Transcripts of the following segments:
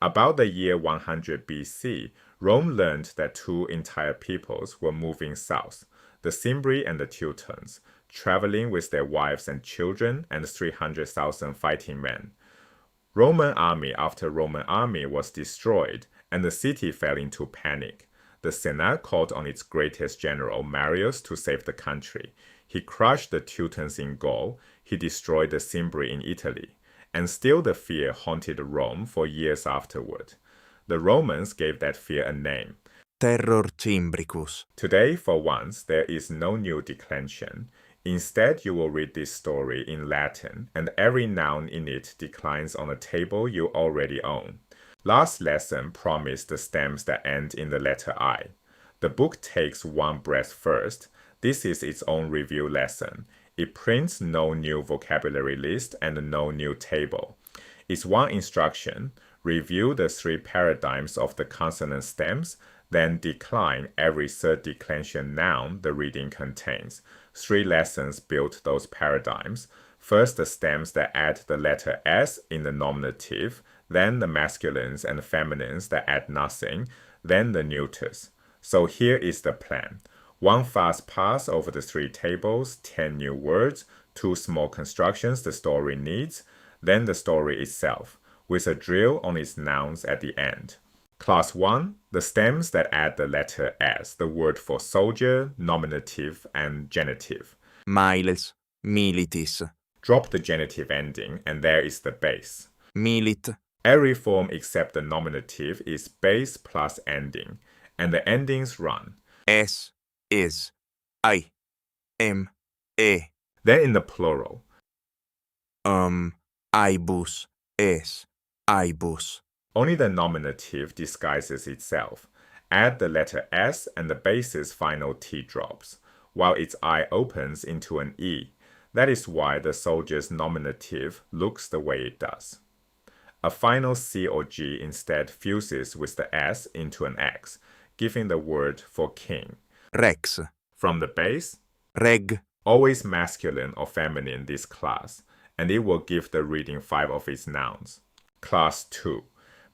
About the year 100 BC, Rome learned that two entire peoples were moving south, the Cimbri and the Teutons, traveling with their wives and children and 300,000 fighting men. Roman army after Roman army was destroyed, and the city fell into panic. The Senate called on its greatest general, Marius, to save the country. He crushed the Teutons in Gaul, he destroyed the Cimbri in Italy, and still the fear haunted Rome for years afterward. The Romans gave that fear a name. Terror Cimbricus. Today, for once, there is no new declension. Instead, you will read this story in Latin, and every noun in it declines on a table you already own. Last lesson promised the stems that end in the letter I. The book takes one breath first. This is its own review lesson. It prints no new vocabulary list and no new table. It's one instruction: review the three paradigms of the consonant stems, then decline every third declension noun the reading contains. 3 lessons build those paradigms. First, the stems that add the letter S in the nominative, then the masculines and feminines that add nothing, then the neuters. So here is the plan. One fast pass over the 3 tables, 10 new words, 2 small constructions the story needs, then the story itself, with a drill on its nouns at the end. Class 1, the stems that add the letter S, the word for soldier, nominative, and genitive. Miles, militis. Drop the genitive ending, and there is the base. Milit. Every form except the nominative is base plus ending, and the endings run. Es, is, I, e. Then in the plural. Ibus, es, ibus. Only the nominative disguises itself. Add the letter S and the base's final T drops, while its I opens into an E. That is why the soldier's nominative looks the way it does. A final C or G instead fuses with the S into an X, giving the word for king. Rex. From the base, reg. Always masculine or feminine this class, and it will give the reading 5 of its nouns. Class 2.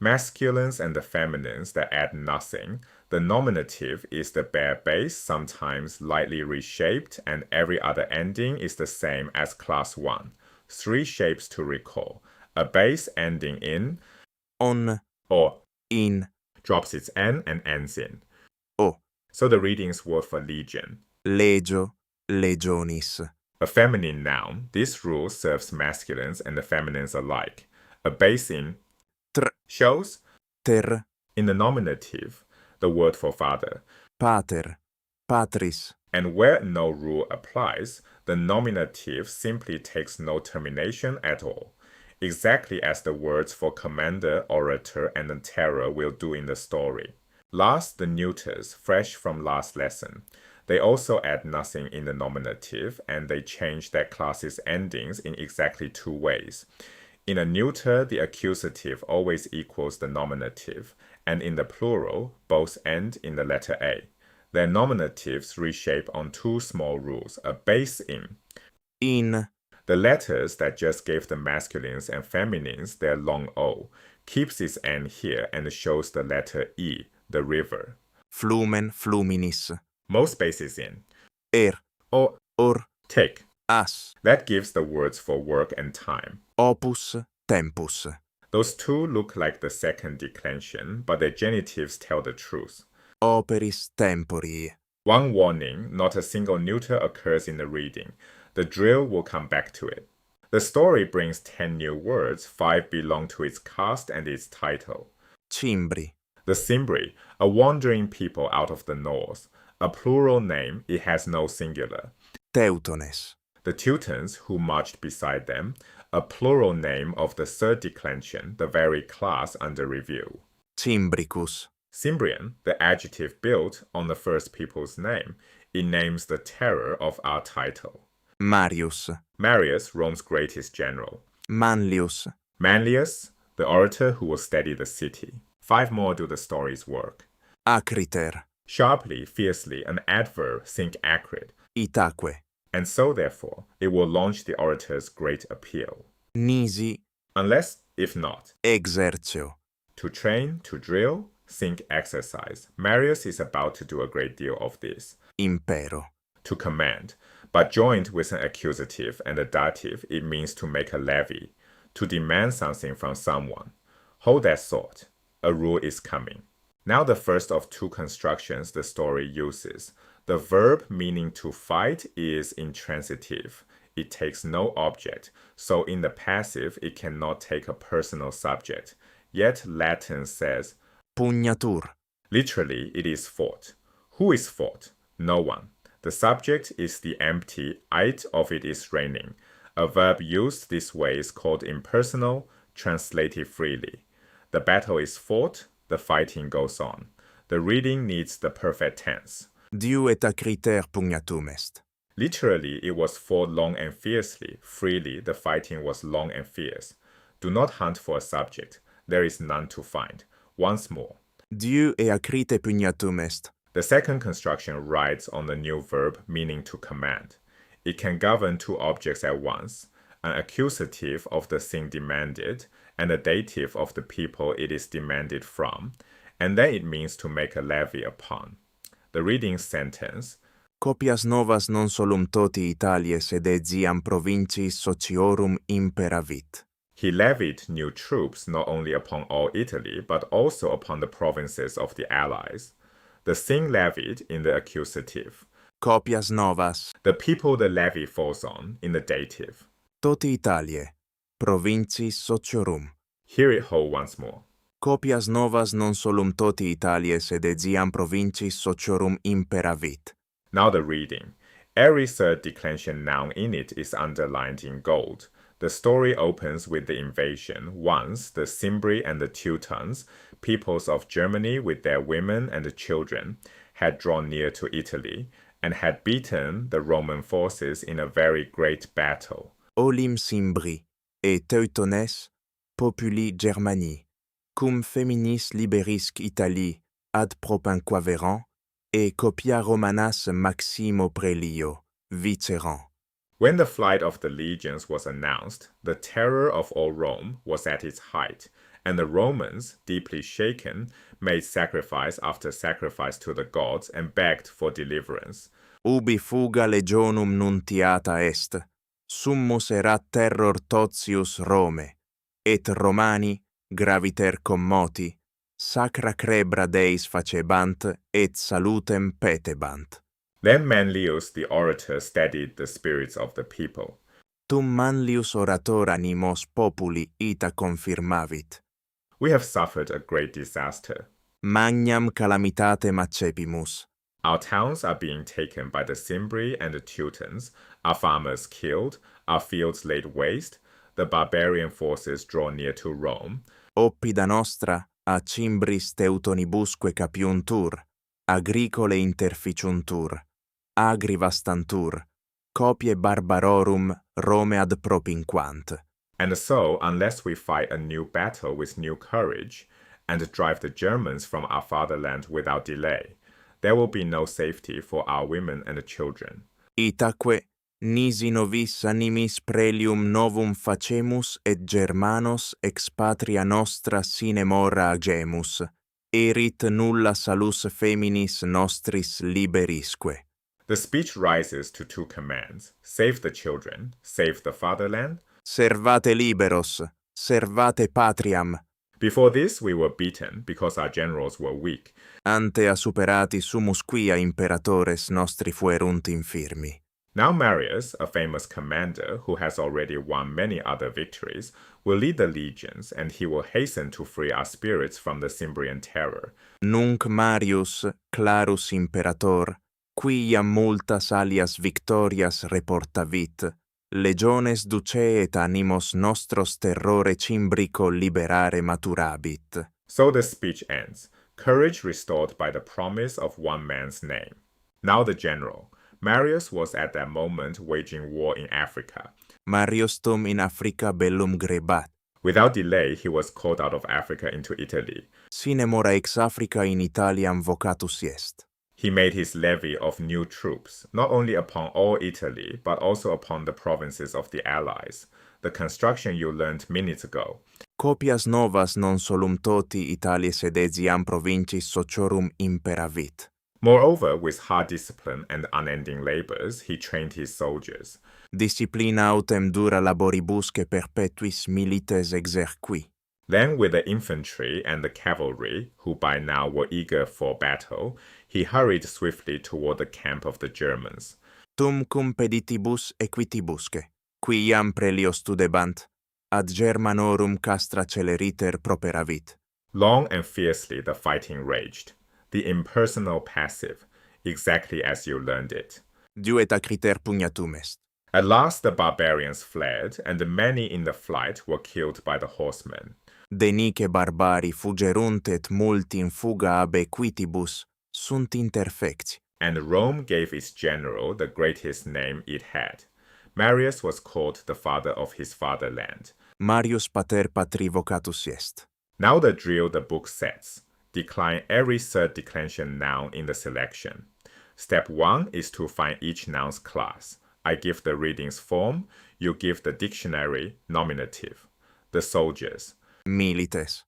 Masculines and the feminines that add nothing. The nominative is the bare base, sometimes lightly reshaped, and every other ending is the same as class 1. 3 shapes to recall. A base ending in on or in drops its N and ends in o. So the readings word for legion. Legio, legionis. A feminine noun, this rule serves masculines and the feminines alike. A base in tr shows ter. In the nominative, the word for father. Pater, patris. And where no rule applies, the nominative simply takes no termination at all, exactly as the words for commander, orator, and the terror will do in the story. Last, the neuters, fresh from last lesson. They also add nothing in the nominative, and they change that class's endings in exactly 2 ways. In a neuter, the accusative always equals the nominative, and in the plural, both end in the letter A. Their nominatives reshape on 2 small rules, a base in. The letters that just gave the masculines and feminines their long O keeps its N here and shows the letter E, the river. Flumen, fluminis. Most bases in. Or, take. as. That gives the words for work and time. Opus, tempus. Those 2 look like the second declension, but their genitives tell the truth. Operis tempori. One warning, not a single neuter occurs in the reading. The drill will come back to it. The story brings 10 new words, 5 belong to its cast and its title. Cimbri. The Cimbri, a wandering people out of the north. A plural name, it has no singular. Teutones. The Teutons, who marched beside them, a plural name of the third declension, the very class under review. Cimbricus. Cimbrian, the adjective built on the first people's name, it names the terror of our title. Marius. Marius, Rome's greatest general. Manlius. Manlius, the orator who will steady the city. 5 more do the story's work. Acriter. Sharply, fiercely, an adverb, think acrid. Itaque. And so, therefore, it will launch the orator's great appeal. Nisi. Unless, if not. Exercitio. To train, to drill, think exercise. Marius is about to do a great deal of this. impero, To command, but joined with an accusative and a dative, it means to make a levy, to demand something from someone. Hold that thought. A rule is coming. Now the first of two constructions the story uses. The verb meaning to fight is intransitive. It takes no object, so in the passive it cannot take a personal subject. Yet Latin says, pugnatur, literally it is fought. Who is fought? No one. The subject is the empty "it" of it is raining. A verb used this way is called impersonal, translated freely. The battle is fought, the fighting goes on. The reading needs the perfect tense. diu et acriter pugnatum est. Literally, it was fought long and fiercely. Freely, the fighting was long and fierce. Do not hunt for a subject. There is none to find. Once more. Diu e acrite pugnatum est. The second construction rides on the new verb meaning to command. It can govern two objects at once, an accusative of the thing demanded and a dative of the people it is demanded from, and then it means to make a levy upon. The reading sentence, Copias novas non solum toti Italiae sed etiam provinciis sociorum imperavit. he levied new troops not only upon all Italy, but also upon the provinces of the allies. The thing levied in the accusative. Copias novas, The people the levy falls on in the dative. toti Italiae, provinciis sociorum. Hear it whole once more. Copias novas non solum toti Italiae sed etiam provinciis sociorum imperavit. Now the reading. Every third declension noun in it is underlined in gold. The story opens with the invasion. Once, the Cimbri and the Teutons, peoples of Germany with their women and children, had drawn near to Italy and had beaten the Roman forces in a very great battle. Olim Cimbri, et Teutones, populi Germanii, cum feminis liberisc Italie ad propinquaverant, et copia Romanas Maximo Prelio, vicerant. When the flight of the legions was announced, the terror of all Rome was at its height, and the Romans, deeply shaken, made sacrifice after sacrifice to the gods and begged for deliverance. Ubi fuga legionum nuntiata est, summus erat terror totius Rome, et Romani, graviter commoti, sacra crebra Deis facebant, et salutem petebant. Then Manlius the orator steadied the spirits of the people. Tum manlius orator animos populi ita confirmavit. We have suffered a great disaster. Magnam calamitatem accepimus. Our towns are being taken by the Cimbri and the Teutons, our farmers killed, our fields laid waste, the barbarian forces draw near to Rome. Oppida nostra a Cimbris Teutonibusque capiuntur, agricole interficiuntur, agri vastantur, copie barbarorum Rome ad propinquant. And so, unless we fight a new battle with new courage, and drive the Germans from our fatherland without delay, there will be no safety for our women and children. Itaque nisi novis animis prelium novum facemus et Germanos ex patria nostra sine mora agemus, erit nulla salus feminis nostris liberisque. The speech rises to two commands: save the children, save the fatherland. Servate liberos, servate patriam. Before this, we were beaten because our generals were weak. Ante a superati sumus quia imperatores nostri fuerunt infirmi. Now Marius, a famous commander who has already won many other victories, will lead the legions, and he will hasten to free our spirits from the Cimbrian terror. Nunc Marius, clarus imperator, quiam multas alias victorias reportavit, legiones duceet animos nostros terrore Cimbrico liberare maturabit. So the speech ends, courage restored by the promise of one man's name. Now the general. Marius was at that moment waging war in Africa. Marius tum in Africa bellum grebat. Without delay, he was called out of Africa into Italy. Sine mora ex Africa in Italiam vocatus est. He made his levy of new troops, not only upon all Italy, but also upon the provinces of the Allies. The construction you learned minutes ago. Copias novas non solum toti Italiae sedesiam provincis sociorum imperavit. Moreover, with hard discipline and unending labors, he trained his soldiers. Disciplina autem dura laboribusque perpetuis milites exerqui. Then with the infantry and the cavalry, who by now were eager for battle, he hurried swiftly toward the camp of the Germans. Tum cum peditibus equitibusque, qui iam prelios studebant, ad Germanorum castra celeriter properavit. Long and fiercely the fighting raged, the impersonal passive, exactly as you learned it. Duet acriter pugnatum est. At last the barbarians fled, and many in the flight were killed by the horsemen. Denique barbari fugerunt et multi in fuga ab equitibus sunt interfecti. And Rome gave its general the greatest name it had. Marius was called the father of his fatherland. Marius pater patri vocatus est. Now the drill the book sets. Decline every third-declension noun in the selection. Step 1 is to find each noun's class. I give the reading's form, you give the dictionary nominative. The soldiers. Milites.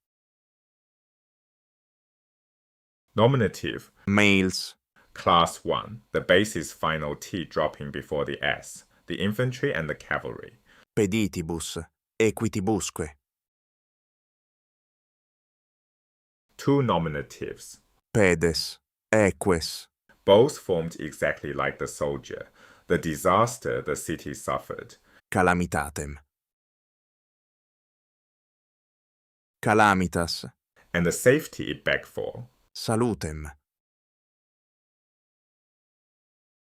Nominative. Males. Class 1. The base is final T dropping before the S. The infantry and the cavalry. Peditibus. Equitibusque. Two nominatives. Pedes. Eques. Both formed exactly like the soldier. The disaster the city suffered. Calamitatem. Calamitas. And the safety it begged for. Salutem.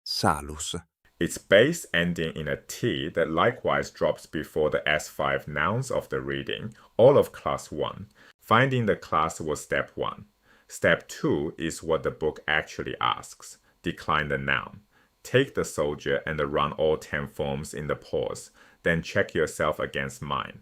Salus. Its base ending in a T that likewise drops before the S5 nouns of the reading, all of class 1. Finding the class was step 1. Step 2 is what the book actually asks. Decline the noun. Take the soldier and run all 10 forms in the pause, then check yourself against mine.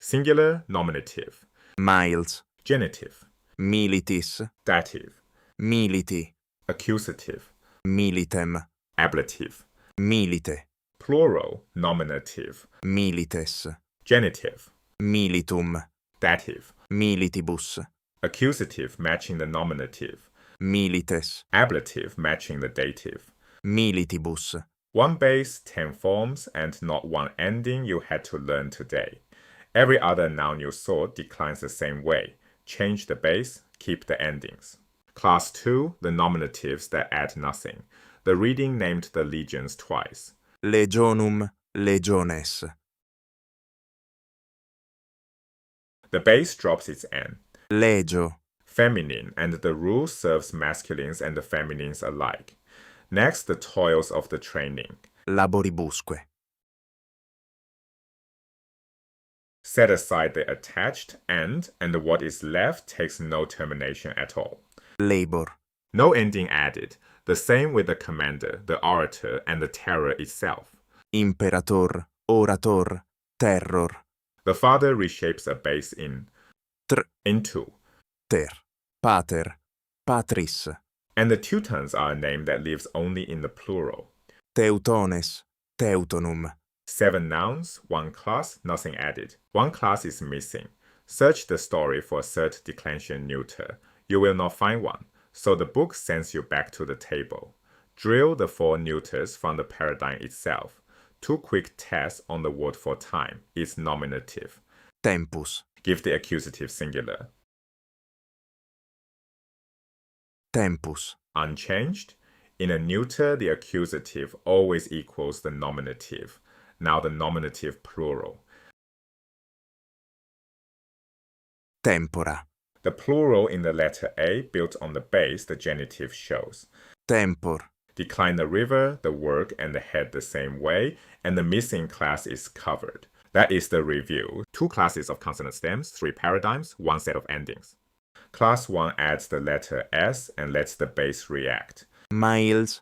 Singular, nominative. Miles. Genitive. Militis. Dative. Militi. Accusative. Militem. Ablative. Milite. Plural, nominative. Milites. Genitive. Militum. Dative. Militibus. Accusative matching the nominative. Milites. Ablative matching the dative. Militibus. One base, 10 forms, and not one ending you had to learn today. Every other noun you saw declines the same way. Change the base, keep the endings. Class 2, the nominatives that add nothing. The reading named the legions twice. Legionum. Legiones. The base drops its N. Legio. Feminine, and the rule serves masculines and the feminines alike. Next, the toils of the training. Laboribusque. Set aside the attached and what is left takes no termination at all. Labor. No ending added. The same with the commander, the orator, and the terror itself. Imperator. Orator. Terror. The father reshapes a base in into. Ter. Pater. Patris. And the Teutons are a name that lives only in the plural. Teutones. Teutonum. 7 nouns, 1 class, nothing added. 1 class is missing. Search the story for a third-declension neuter. You will not find one, so the book sends you back to the table. Drill the 4 neuters from the paradigm itself. 2 quick tests on the word for time. It's nominative. Tempus. Give the accusative singular. Tempus. Unchanged. In a neuter, the accusative always equals the nominative. Now the nominative plural. Tempora. The plural in the letter A built on the base the genitive shows. Tempor. Decline the river, the work, and the head the same way, and the missing class is covered. That is the review. 2 classes of consonant stems, 3 paradigms, 1 set of endings. Class 1 adds the letter S and lets the base react. Miles.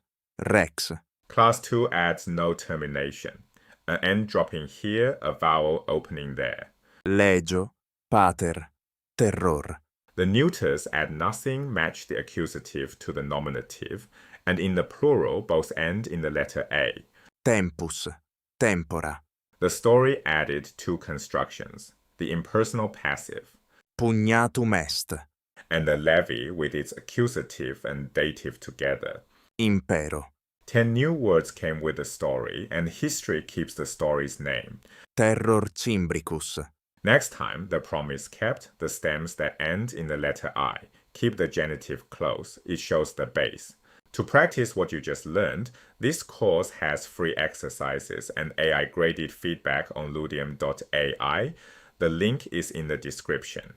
Rex. Class 2 adds no termination. An N dropping here, a vowel opening there. Legio. Pater. Terror. The neuters add nothing, match the accusative to the nominative, and in the plural both end in the letter A. Tempus. Tempora. The story added two constructions, the impersonal passive, pugnatum est, and the levy with its accusative and dative together. impero, 10 new words came with the story, and history keeps the story's name. terror Cimbricus, Next time, the promise kept, the stems that end in the letter I. Keep the genitive close, it shows the base. To practice what you just learned, this course has free exercises and AI graded feedback on ludium.ai. The link is in the description.